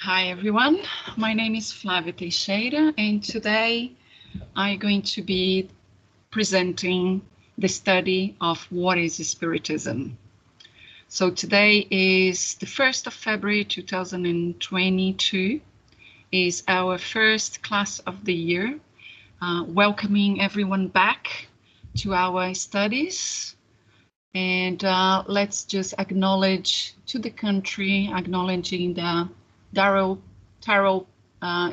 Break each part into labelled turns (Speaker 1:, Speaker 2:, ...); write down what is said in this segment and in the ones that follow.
Speaker 1: Hi everyone, my name is Flavia Teixeira and today I'm going to be presenting the study of what is Spiritism. So today is the 1st of February 2022, is our first class of the year, welcoming everyone back to our studies. And let's just acknowledge to the country, acknowledging the Tarot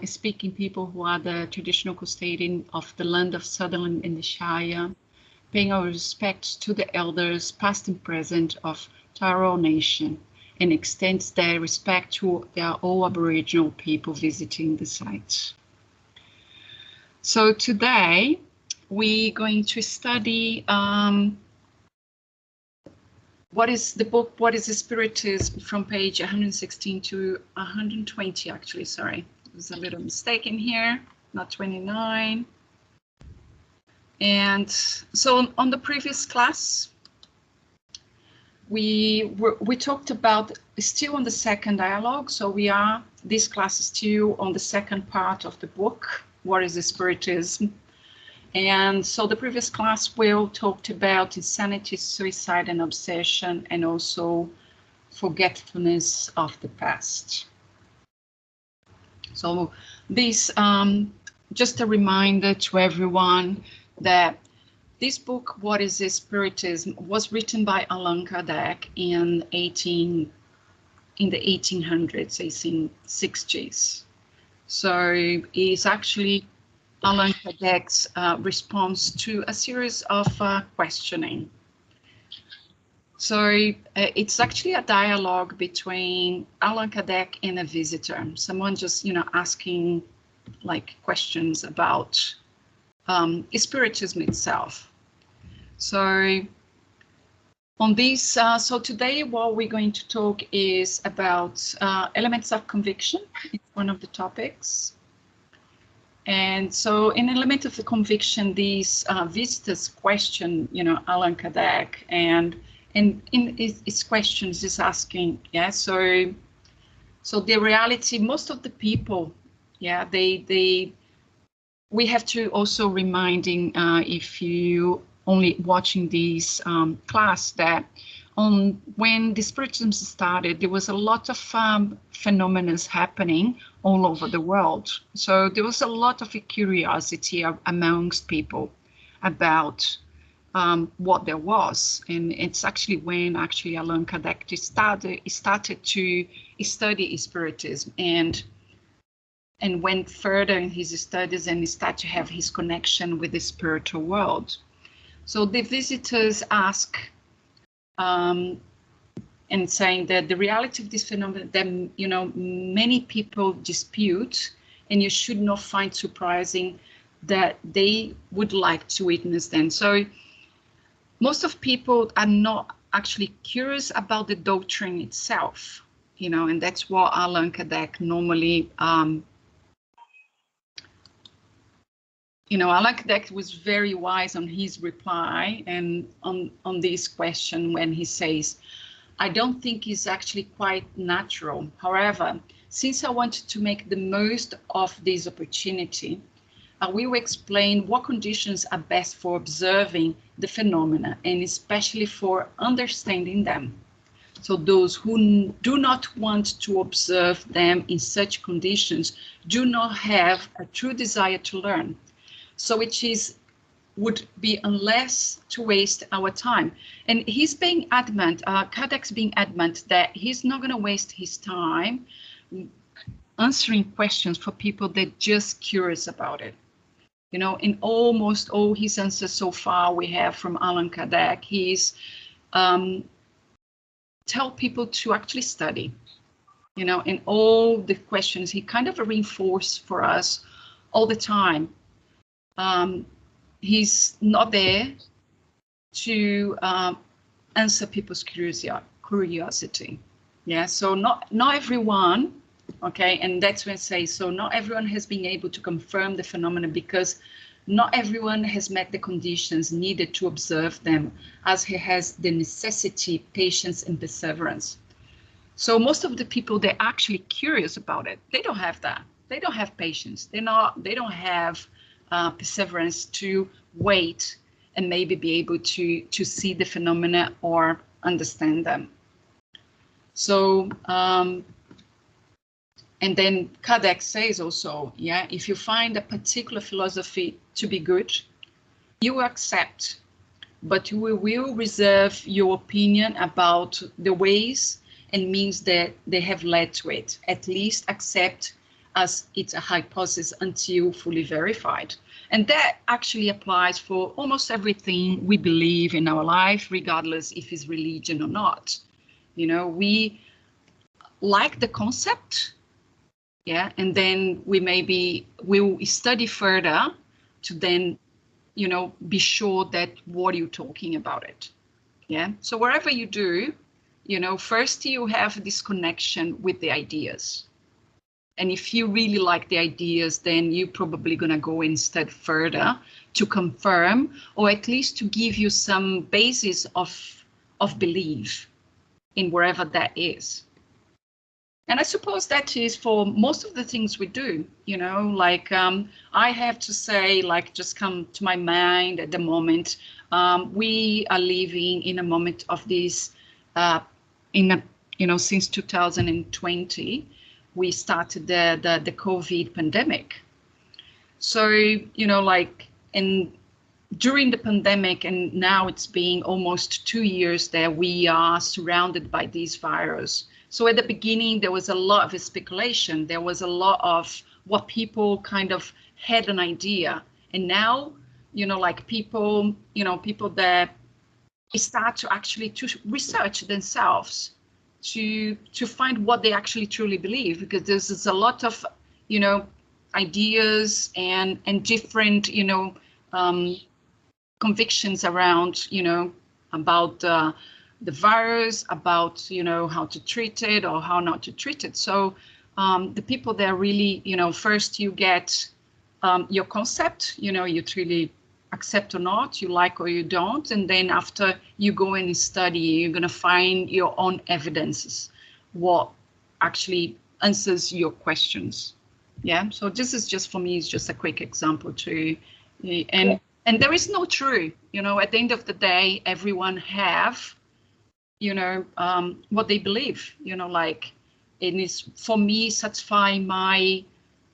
Speaker 1: speaking people who are the traditional custodian of the land of Sutherland and the Shire, paying our respects to the elders past and present of Tarot Nation, and extends their respect to all Aboriginal people visiting the site. So today we're going to study what is the book, What is Spiritism, from page 116 to 120, actually, sorry. There's a little mistake in here, not 29. And so on the previous class, we talked about, still on the second dialogue, so this class is still on the second part of the book, What is Spiritism? And so the previous class will talked about insanity, suicide, and obsession, and also forgetfulness of the past. So this, just a reminder to everyone that this book, What is Spiritism, was written by Allan Kardec in the 1800s, 1860s. So it's actually Allan Kardec's response to a series of questioning. So it's actually a dialogue between Allan Kardec and a visitor, someone just, asking like questions about Spiritism itself. So on this, so today what we're going to talk is about elements of conviction. It's one of the topics. And so in element of the conviction, these visitors question, Allan Kardec, and in his questions is asking, so the reality, most of the people, we have to also reminding, if you only watching this class, that when the Spiritism started, there was a lot of phenomena happening all over the world. So there was a lot of curiosity amongst people about what there was. And it's actually when Allan Kardec started to study Spiritism and went further in his studies and started to have his connection with the spiritual world. So the visitors ask, and saying that the reality of this phenomenon, that many people dispute, and you should not find surprising that they would like to witness them. So most of people are not actually curious about the doctrine itself, and that's what Allan Kardec normally. Allan Kardec was very wise on his reply and on this question when he says, I don't think it's actually quite natural. However, since I wanted to make the most of this opportunity, I will explain what conditions are best for observing the phenomena and especially for understanding them. So those who do not want to observe them in such conditions do not have a true desire to learn. So would be unless to waste our time. And he's being adamant, Kardec's being adamant that he's not going to waste his time answering questions for people that are just curious about it. In almost all his answers so far we have from Allan Kardec, he's tell people to actually study. In all the questions, he kind of reinforced for us all the time. He's not there to answer people's curiosity. So not everyone, okay, and that's when I say, so not everyone has been able to confirm the phenomena because not everyone has met the conditions needed to observe them, as he has the necessity, patience, and perseverance. So most of the people, they're actually curious about it. They don't have that. They don't have patience. They don't have perseverance to wait and maybe be able to see the phenomena or understand them. So, and then Kardec says also, yeah, if you find a particular philosophy to be good, you accept, but you will reserve your opinion about the ways and means that they have led to it. At least accept as it's a hypothesis until fully verified. And that actually applies for almost everything we believe in our life, regardless if it's religion or not. You know, we like the concept, yeah, and then we'll study further to then, you know, be sure that what you're talking about it. Yeah. So wherever you do, you know, first you have this connection with the ideas. And if you really like the ideas, then you're probably going to go and study further to confirm, or at least to give you some basis of belief in wherever that is. And I suppose that is for most of the things we do, you know, like I have to say, like, just come to my mind at the moment, we are living in a moment of this, since 2020, we started the COVID pandemic. So, you know, like, during the pandemic, and now it's been almost 2 years that we are surrounded by this virus. So at the beginning, there was a lot of speculation. There was a lot of what people kind of had an idea. And now, you know, like people that start to actually to research themselves to find what they actually truly believe, because there's a lot of, you know, ideas and different, you know, convictions around, you know, about the virus, about, you know, how to treat it or how not to treat it. So the people that really, you know, first you get your concept, you know, you truly accept or not, you like or you don't. And then after you go and study, you're going to find your own evidences, what actually answers your questions. Yeah. So this is just, for me, it's just a quick example too. And there is no true, you know, at the end of the day, everyone have, you know, what they believe, you know, like, it is, for me, satisfy my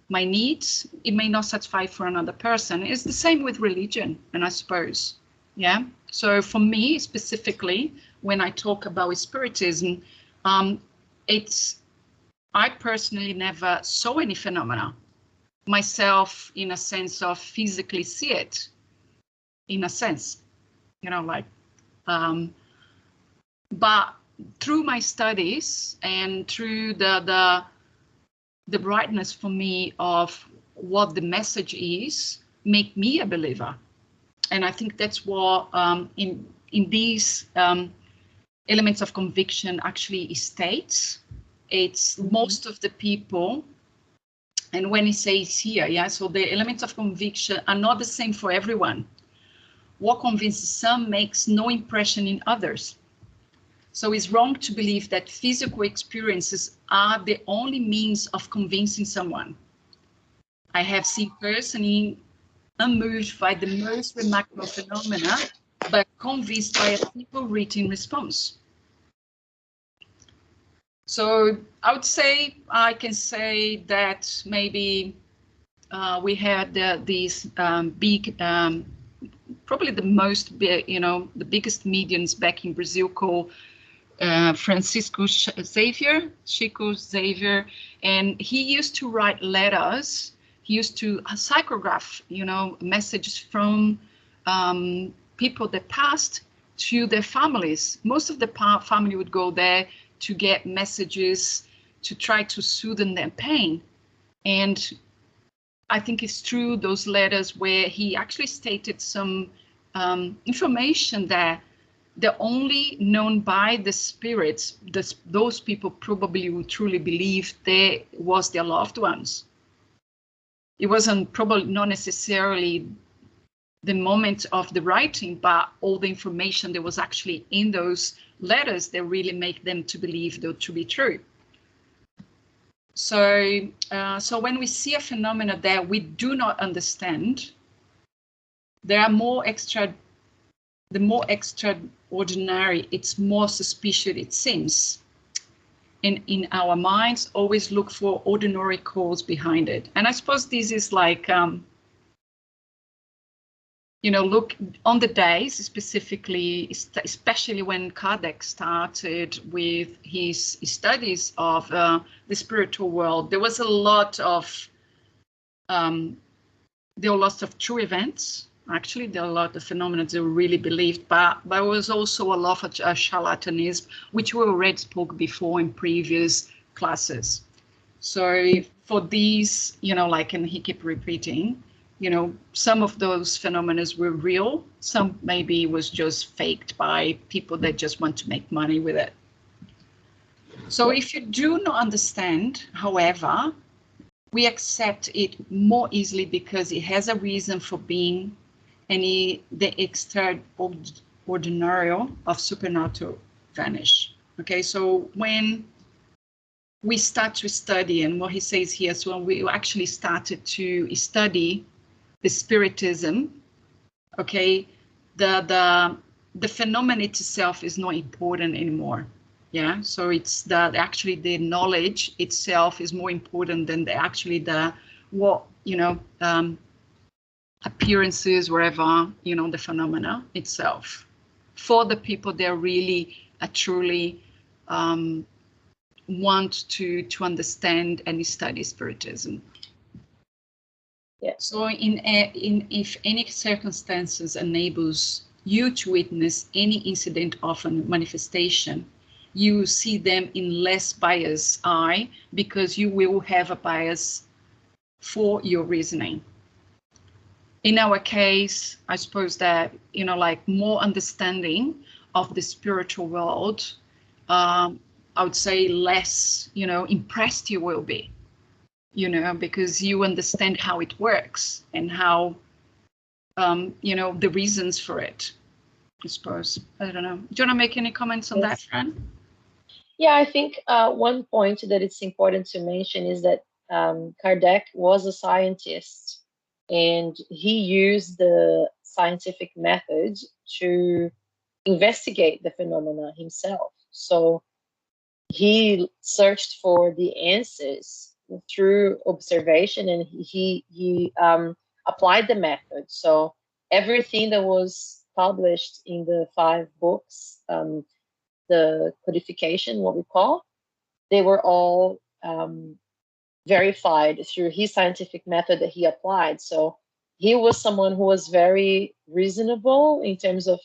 Speaker 1: needs. It may not satisfy for another person. It's the same with religion, and I suppose, yeah. So for me specifically, when I talk about Spiritism, I personally never saw any phenomena myself in a sense of physically see it, in a sense, you know, like, but through my studies and through the brightness for me of what the message is, make me a believer. And I think that's what in these elements of conviction actually states. It's most of the people, and when it says here, yeah, so the elements of conviction are not the same for everyone. What convinces some makes no impression in others. So it's wrong to believe that physical experiences are the only means of convincing someone. I have seen personally unmoved by the most remarkable phenomena, but convinced by a simple written response. So I would say, I can say that maybe we had these big, probably the most, you know, the biggest mediums back in Brazil called Chico Xavier, and he used to write letters. He used to psychograph, you know, messages from people that passed to their families. Most of the family would go there to get messages to try to soothe their pain. And I think it's through those letters where he actually stated some information that they're only known by the spirits. Those people probably would truly believe they was their loved ones. It wasn't probably not necessarily the moment of the writing, but all the information that was actually in those letters that really make them to believe that to be true. So, so when we see a phenomena that we do not understand, there are the more extraordinary, it's more suspicious it seems. In our minds, always look for ordinary cause behind it. And I suppose this is like, you know, look on the days specifically, especially when Kardec started with his studies of the spiritual world, there was a lot of, there were lots of true events. Actually, there are a lot of phenomena that were really believed, but there was also a lot of charlatanism, which we already spoke before in previous classes. So for these, you know, like, and he kept repeating, you know, some of those phenomena were real, some maybe was just faked by people that just want to make money with it. So if you do not understand, however, we accept it more easily because it has a reason for being, and the extraordinary of supernatural vanish. Okay, so when we start to study, and what he says here, so when we actually started to study the Spiritism, okay, the phenomenon itself is not important anymore. Yeah, so it's actually the knowledge itself is more important than what, you know, appearances, wherever, you know, the phenomena itself. For the people that really truly want to understand and study Spiritism.
Speaker 2: Yeah.
Speaker 1: So if any circumstances enables you to witness any incident of a manifestation, you see them in less biased eye, because you will have a bias for your reasoning. In our case, I suppose that, you know, like, more understanding of the spiritual world, I would say less, you know, impressed you will be, you know, because you understand how it works and how, you know, the reasons for it, I suppose. I don't know. Do you want to make any comments on that, Fran?
Speaker 2: Yeah, I think one point that it's important to mention is that Kardec was a scientist, and he used the scientific method to investigate the phenomena himself. So he searched for the answers through observation, and he applied the method. So everything that was published in the 5 books, the codification, what we call, they were all verified through his scientific method that he applied. So he was someone who was very reasonable in terms of,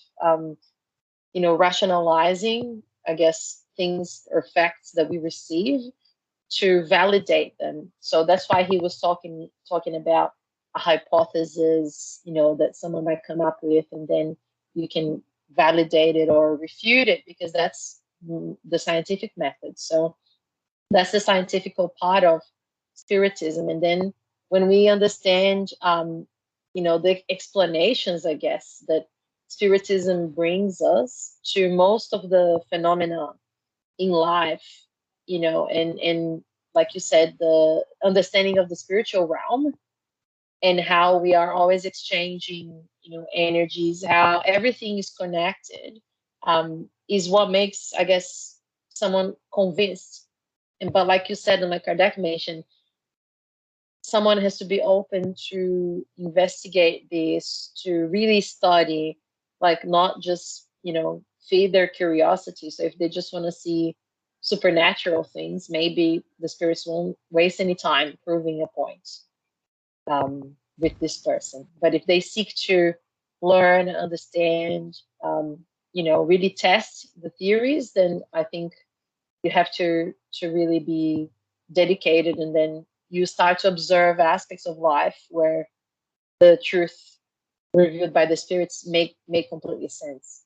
Speaker 2: you know, rationalizing, I guess, things or facts that we receive to validate them. So that's why he was talking about a hypothesis, you know, that someone might come up with, and then you can validate it or refute it, because that's the scientific method. So that's the scientific part of Spiritism. And then when we understand, you know, the explanations, I guess, that Spiritism brings us to most of the phenomena in life, you know, and like you said, the understanding of the spiritual realm and how we are always exchanging, you know, energies, how everything is connected, is what makes, I guess, someone convinced. And but like you said, and like Kardec mentioned, someone has to be open to investigate this, to really study, like, not just, you know, feed their curiosity. So if they just want to see supernatural things, maybe the spirits won't waste any time proving a point with this person. But if they seek to learn, understand, you know, really test the theories, then I think you have to really be dedicated, and then you start to observe aspects of life where the truth revealed by the spirits make completely sense.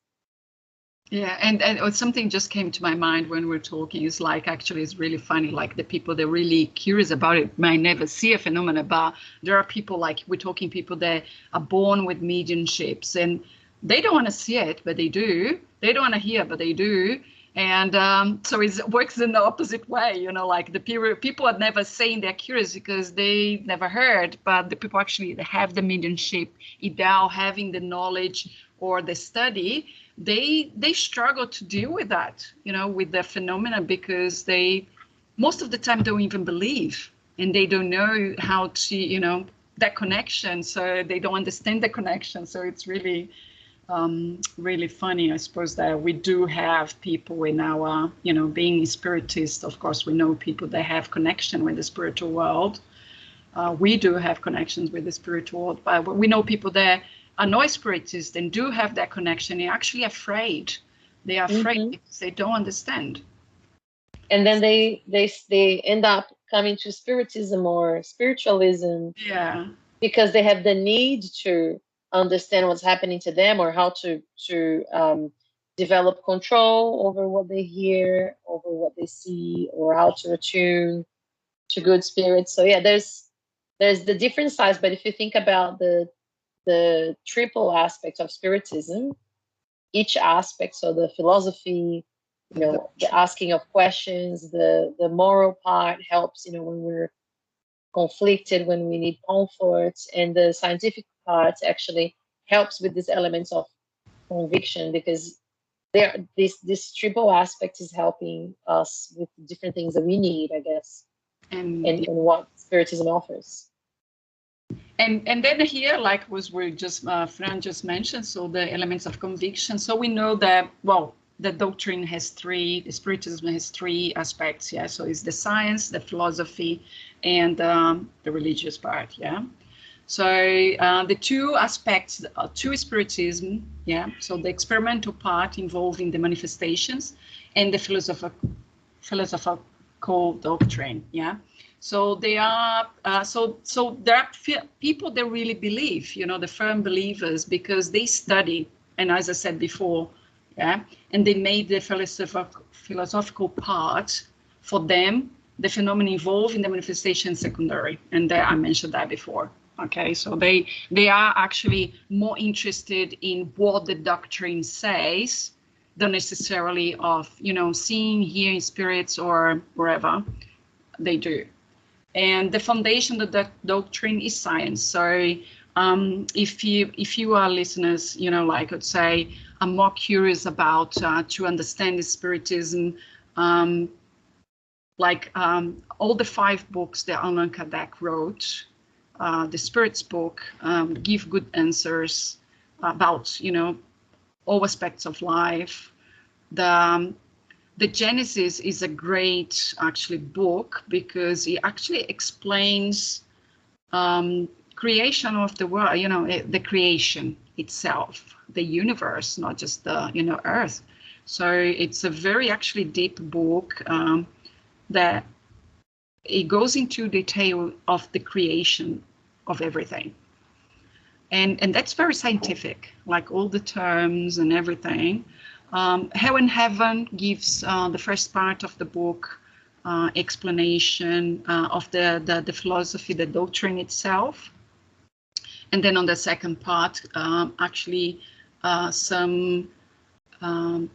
Speaker 1: Yeah, and something just came to my mind when we're talking. Is like, actually, it's really funny. Like, the people that are really curious about it might never see a phenomenon, but there are people, like we're talking, people that are born with mediumships, and they don't want to see it, but they do. They don't want to hear, but they do. And so it works in the opposite way, you know, like the people are never saying they're curious because they never heard, but the people actually have the mediumship, either having the knowledge or the study, they struggle to deal with that, you know, with the phenomena, because they most of the time don't even believe, and they don't know how to, you know, that connection, so they don't understand the connection. So it's really really funny, I suppose, that we do have people in our, you know, being spiritist, of course, we know people that have connection with the spiritual world. We do have connections with the spiritual world, but we know people that are not spiritists and do have that connection. They're actually afraid. They are afraid because they don't understand.
Speaker 2: And then they end up coming to Spiritism or Spiritualism.
Speaker 1: Yeah.
Speaker 2: Because they have the need to understand what's happening to them, or how to develop control over what they hear, over what they see, or how to attune to good spirits. So yeah, there's the different sides, but if you think about the triple aspect of Spiritism, each aspect, so the philosophy, you know, the asking of questions, the moral part helps, you know, when we're conflicted, when we need comfort, and the scientific part actually helps with these elements of conviction, because this triple aspect is helping us with different things that we need, I guess, and what Spiritism offers.
Speaker 1: And then here, like we just Fran just mentioned, so the elements of conviction. So we know that, well, the doctrine has the Spiritism has three aspects, yeah. So it's the science, the philosophy, and the religious part, yeah. So the two aspects to Spiritism, yeah. So the experimental part involving the manifestations, and the philosophical doctrine, yeah. So they are so there are people that really believe, you know, the firm believers, because they study, and as I said before, yeah, and they made the philosophical part for them, the phenomenon involved in the manifestation secondary, and there I mentioned that before. Okay, so they are actually more interested in what the doctrine says than necessarily of, you know, seeing, hearing spirits or wherever they do. And the foundation of that doctrine is science. So if you are listeners, you know, like I would say, I'm more curious about to understand the Spiritism, all the 5 books that Allan Kardec wrote, the Spirit's book, give good answers about, you know, all aspects of life. The Genesis is a great, actually, book, because it actually explains creation of the world, you know, the creation itself, the universe, not just the, you know, Earth. So it's a very actually deep book that it goes into detail of the creation of everything. And that's very scientific, like all the terms and everything. Hell and Heaven gives the first part of the book explanation of the philosophy, the doctrine itself. And then on the second part, actually some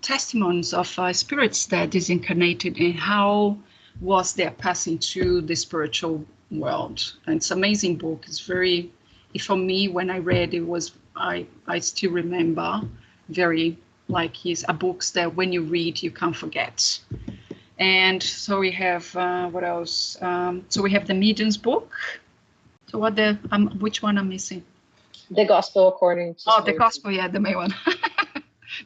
Speaker 1: testimonies of spirits that disincarnated, and how was their passing to the spiritual world. And it's an amazing book. It's very, for me, when I read it, was I still remember very, like, his books that when you read you can't forget. And so we have what else? So we have the Medium's book. So what the which one I'm missing?
Speaker 2: The Gospel According to
Speaker 1: Spiritism. The Gospel, yeah, the main one.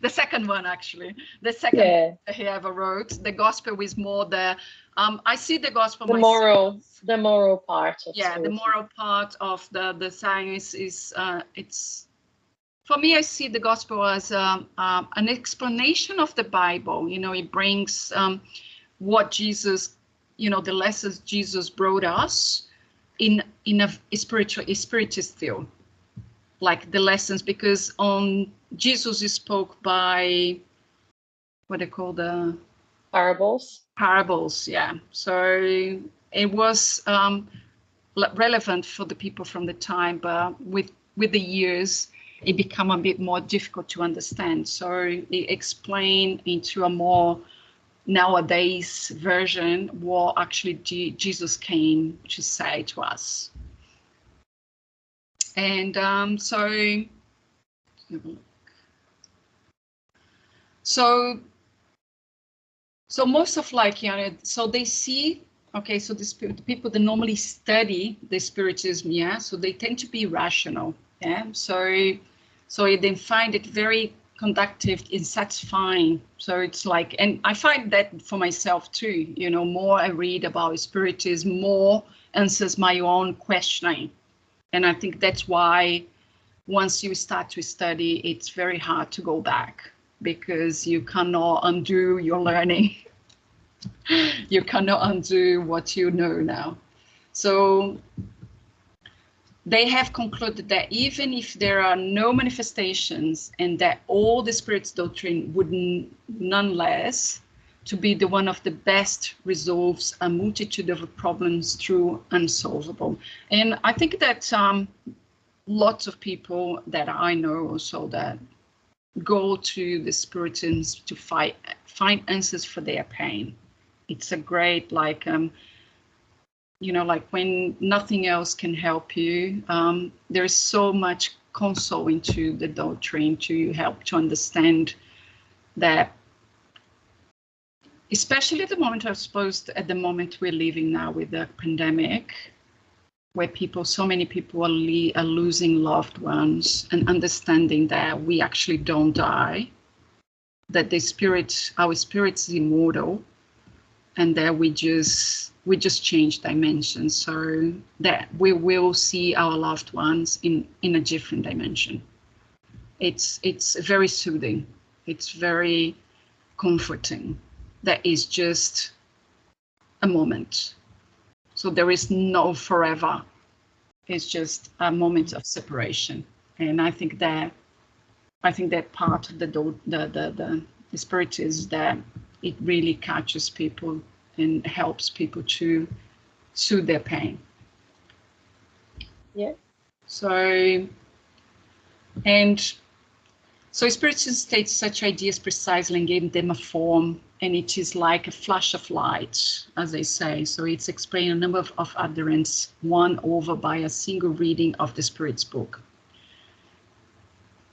Speaker 1: The second one, actually. The second book he ever wrote. The Gospel is more the I see the Gospel
Speaker 2: the
Speaker 1: myself.
Speaker 2: The moral part of
Speaker 1: the moral part of the science is it's, for me, I see the Gospel as an explanation of the Bible. You know, it brings what Jesus, you know, the lessons Jesus brought us in a spiritist view, like the lessons, because Jesus spoke by what they call the
Speaker 2: Parables.
Speaker 1: Parables, yeah. So it was relevant for the people from the time, but with the years, it became a bit more difficult to understand. So it explained into a more nowadays version what actually Jesus came to say to us. And so most of like, you know, so they see, okay, so the people that normally study the Spiritism, yeah, so they tend to be rational, yeah, so they find it very conductive and satisfying. So it's like, and I find that for myself too, you know, more I read about Spiritism, more answers my own questioning. And I think that's why once you start to study, it's very hard to go back, because you cannot undo your learning. You cannot undo what you know now. So they have concluded that even if there are no manifestations, and that all the Spirit's doctrine would nonetheless to be the one of the best resolves a multitude of problems through unsolvable. And I think that lots of people that I know also that go to the Spiritism to find answers for their pain. It's a great, like, you know, like when nothing else can help you, there is so much console into the doctrine to help to understand that, especially at the moment, I suppose, at the moment we're living now with the pandemic, where so many people are losing loved ones, and understanding that we actually don't die, that our spirit is immortal, and that we just change dimensions, so that we will see our loved ones in a different dimension. It's very soothing. It's very comforting. That is just a moment. So there is no forever. It's just a moment of separation. And I think that part of the Spirit is that it really catches people and helps people to soothe their pain.
Speaker 2: Yeah.
Speaker 1: So Spiritism states such ideas precisely and gave them a form, and it is like a flash of light, as they say. So it's explained a number of adherents won over by a single reading of the Spirit's book.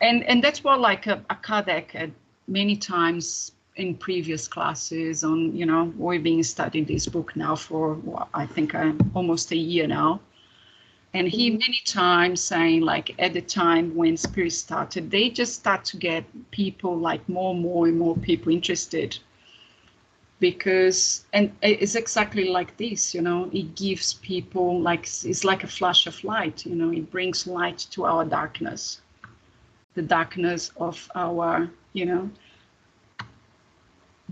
Speaker 1: And that's what, like a Kardec many times in previous classes on, you know, we've been studying this book now for, well, I think almost a year now. And he many times saying, like, at the time when Spirit started, they just start to get people, like more and more people interested, because, and it's exactly like this, you know, it gives people, like, it's like a flash of light, you know, it brings light to our darkness, the darkness of our, you know,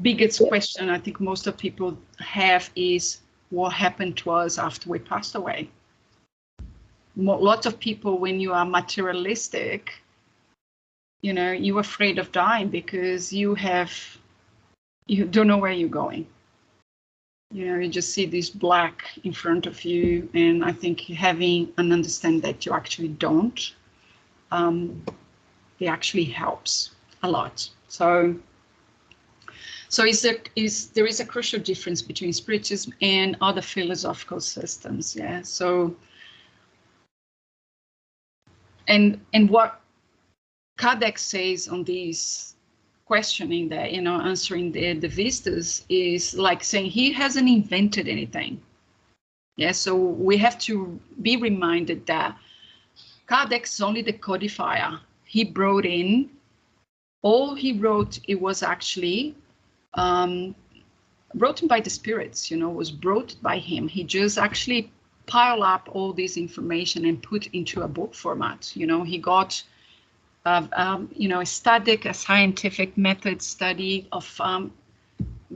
Speaker 1: biggest question I think most of people have is what happened to us after we passed away. Lots of people, when you are materialistic, you know, you're afraid of dying because you don't know where you're going. You know, you just see this black in front of you, and I think having an understanding that you actually don't, it actually helps a lot. So there is a crucial difference between Spiritism and other philosophical systems, yeah. So, and what Kardec says on these questioning that, you know, answering the vistas is like saying he hasn't invented anything. Yeah, so we have to be reminded that Kardec is only the codifier. He brought in, all he wrote, it was actually written by the spirits, you know, was brought by him. He just actually piled up all this information and put into a book format. You know, he got, you know, a scientific method study of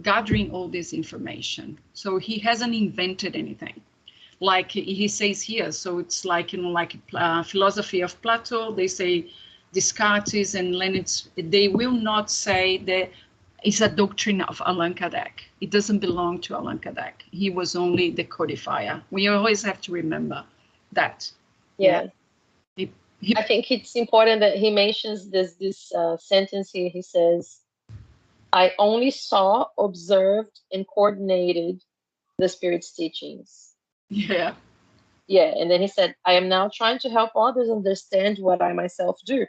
Speaker 1: gathering all this information. So he hasn't invented anything. Like he says here, so it's like, you know, like philosophy of Plato, they say Descartes and Leibniz, they will not say that is a doctrine of Allan Kardec. It doesn't belong to Allan Kardec. He was only the codifier. We always have to remember that.
Speaker 2: Yeah.
Speaker 1: He,
Speaker 2: I think it's important that he mentions this sentence here. He says, I only saw, observed, and coordinated the Spirit's teachings.
Speaker 1: yeah.
Speaker 2: Yeah, and then he said, I am now trying to help others understand what I myself do.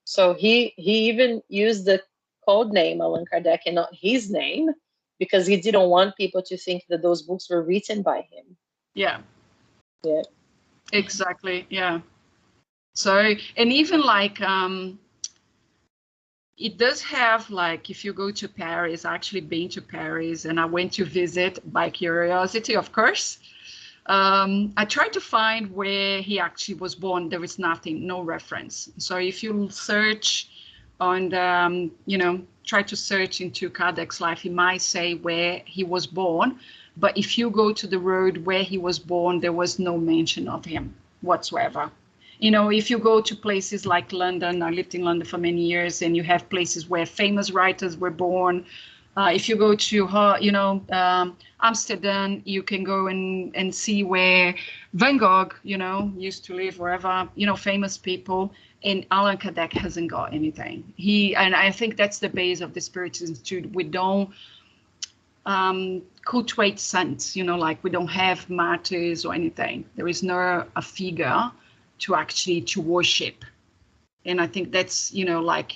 Speaker 2: So he even used the code name Allan Kardec and not his name, because he didn't want people to think that those books were written by him.
Speaker 1: Yeah.
Speaker 2: Yeah.
Speaker 1: Exactly. Yeah. So, and even like, it does have, like, if you go to Paris, I actually been to Paris and I went to visit by curiosity, of course. I tried to find where he actually was born. There is nothing, no reference. So if you search on, you know, try to search into Kardec's life, he might say where he was born. But if you go to the road where he was born, there was no mention of him whatsoever. You know, if you go to places like London, I lived in London for many years, and you have places where famous writers were born. If you go to, you know, Amsterdam, you can go and see where Van Gogh, you know, used to live, wherever, you know, famous people. And Allan Kardec hasn't got anything. And I think that's the base of the Spiritism Institute. We don't cultivate saints, you know, like we don't have martyrs or anything. There is no a figure to worship. And I think that's, you know, like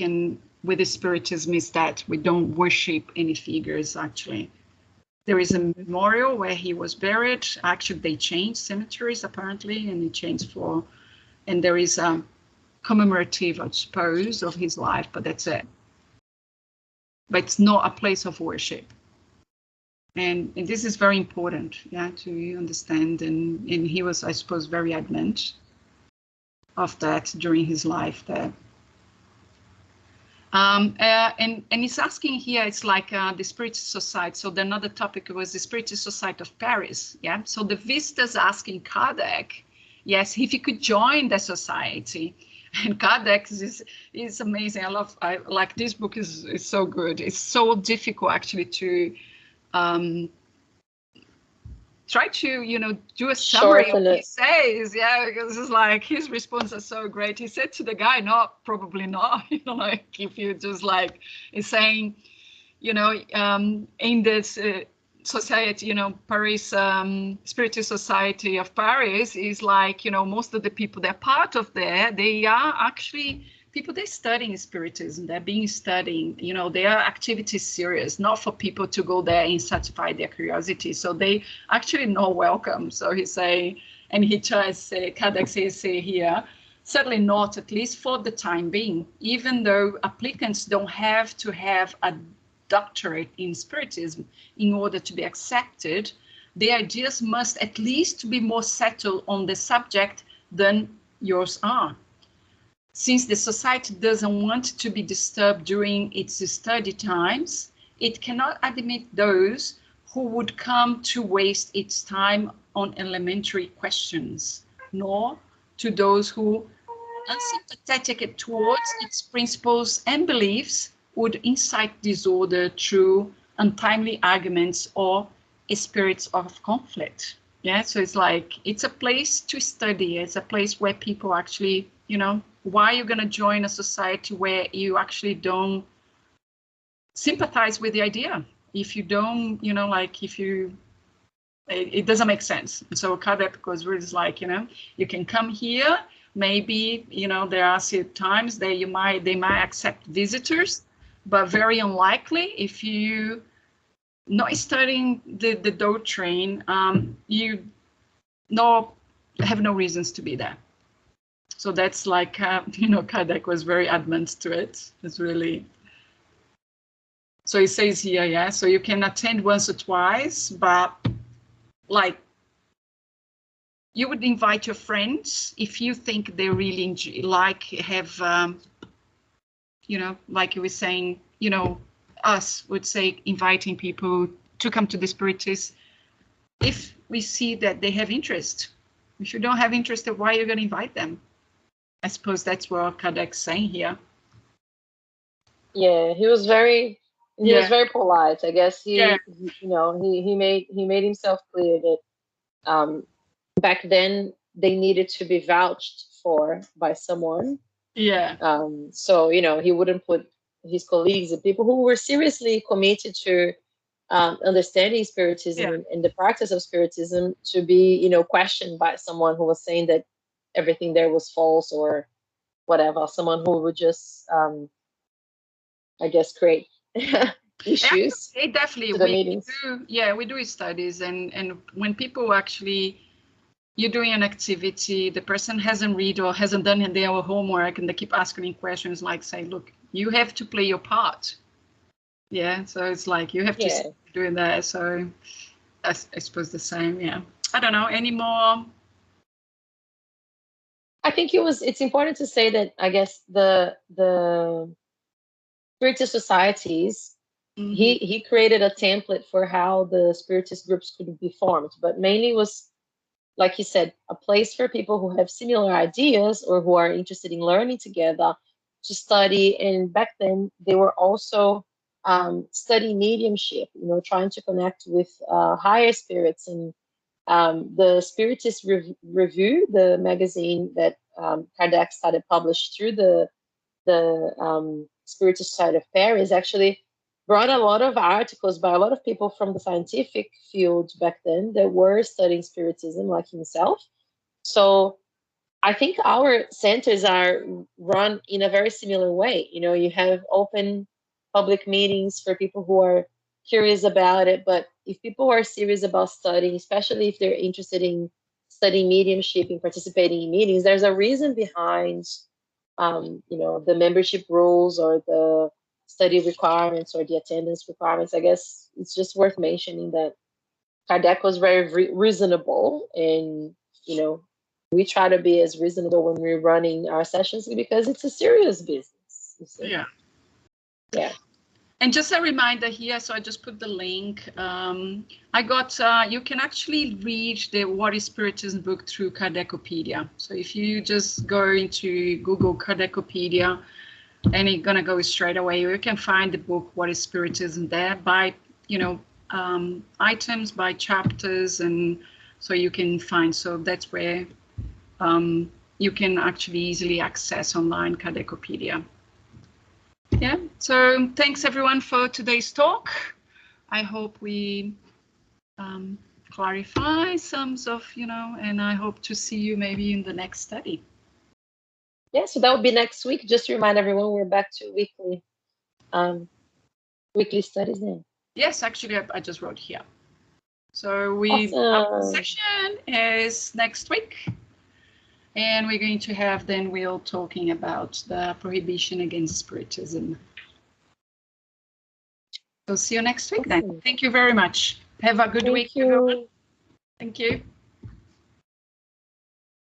Speaker 1: with the Spiritism is that we don't worship any figures, actually. There is a memorial where he was buried. Actually, they changed cemeteries, apparently, and they changed and there is a commemorative, I suppose, of his life, but that's it. But it's not a place of worship. And this is very important, yeah, to understand. And he was, I suppose, very adamant of that during his life there. And he's asking here, it's like the Spiritist Society. So another topic was the Spiritist Society of Paris. Yeah. So the visitor's asking Kardec, yes, if he could join the society. And Kardec is amazing. I like this book is so good. It's so difficult actually to try to, you know, do a summary of what he says. Yeah, because it's like his responses are so great. He said to the guy, no, probably not. You know, like if you just like, he's saying, you know, in this society, you know, Paris, Spiritist Society of Paris is like, you know, most of the people they're part of there, they are actually people they're studying Spiritism, they're being studying, you know, their activity is serious, not for people to go there and satisfy their curiosity. So they actually not welcome. So he say, and he tries, Kardec says here, certainly not, at least for the time being, even though applicants don't have to have a doctorate in Spiritism in order to be accepted, the ideas must at least be more settled on the subject than yours are. Since the society doesn't want to be disturbed during its study times, it cannot admit those who would come to waste its time on elementary questions, nor to those who, unsympathetic towards its principles and beliefs, would incite disorder through untimely arguments or spirits of conflict. Yeah, so it's like, it's a place to study. It's a place where people actually, you know, why are you going to join a society where you actually don't sympathize with the idea? If you don't, you know, like if you, it doesn't make sense. So Kardec was really like, you know, you can come here, maybe, you know, there are certain times that they might accept visitors, but very unlikely if you not studying the doctrine, you have no reasons to be there. So that's like, you know, Kardec was very adamant to it. It's really, so he says here, yeah, so you can attend once or twice, but like, you would invite your friends if you think they really enjoy, like have, you know, like you were saying, you know, us would say inviting people to come to the Spiritist if we see that they have interest. If you don't have interest, why are you going to invite them? I suppose that's what Kardec's saying here.
Speaker 2: Yeah, he was very He was very polite. I guess
Speaker 1: Yeah.
Speaker 2: he made himself clear that back then they needed to be vouched for by someone.
Speaker 1: Yeah.
Speaker 2: So he wouldn't put his colleagues and people who were seriously committed to understanding Spiritism and the practice of Spiritism to be questioned by someone who was saying that everything there was false or whatever. Someone who would just I guess create issues
Speaker 1: Definitely,
Speaker 2: to the meetings.
Speaker 1: we do studies, and when people actually, you're doing an activity, the person hasn't read or hasn't done their homework, and they keep asking questions like, say, look, you have to play your part. Yeah, so it's like you have to start doing that. So I suppose the same. Yeah, I don't know any more.
Speaker 2: I think it's important to say that I guess the Spiritist societies, he created a template for how the Spiritist groups could be formed, but mainly was, like he said, a place for people who have similar ideas or who are interested in learning together to study. And back then, they were also studying mediumship, trying to connect with higher spirits. And the Spiritist Review, the magazine that Kardec started published through the Spiritist Society of Paris, actually brought a lot of articles by a lot of people from the scientific field back then that were studying Spiritism, like himself. So I think our centers are run in a very similar way. You have open public meetings for people who are curious about it, but if people are serious about studying, especially if they're interested in studying mediumship and participating in meetings, there's a reason behind the membership rules or the study requirements or the attendance requirements. I guess it's just worth mentioning that Kardec was very reasonable, and we try to be as reasonable when we're running our sessions because it's a serious business. Yeah.
Speaker 1: And just a reminder here, so I just put the link. I got, you can actually read the What is Spiritism book through Kardecopedia. So if you just go into Google Kardecopedia, and you're going to go straight away, you can find the book What is Spiritism there by, items, by chapters, and so you can find, so that's where you can actually easily access online Kardecopedia. Yeah, so thanks everyone for today's talk. I hope we clarify some of, and I hope to see you maybe in the next study.
Speaker 2: Yeah, so that will be next week. Just to remind everyone, we're back to weekly studies now.
Speaker 1: Yes, actually, I just wrote here. So our session is next week. And we're going to have then Will talking about the prohibition against Spiritism. So see you next week then. Thank you very much. Have a good week, everyone. Thank you.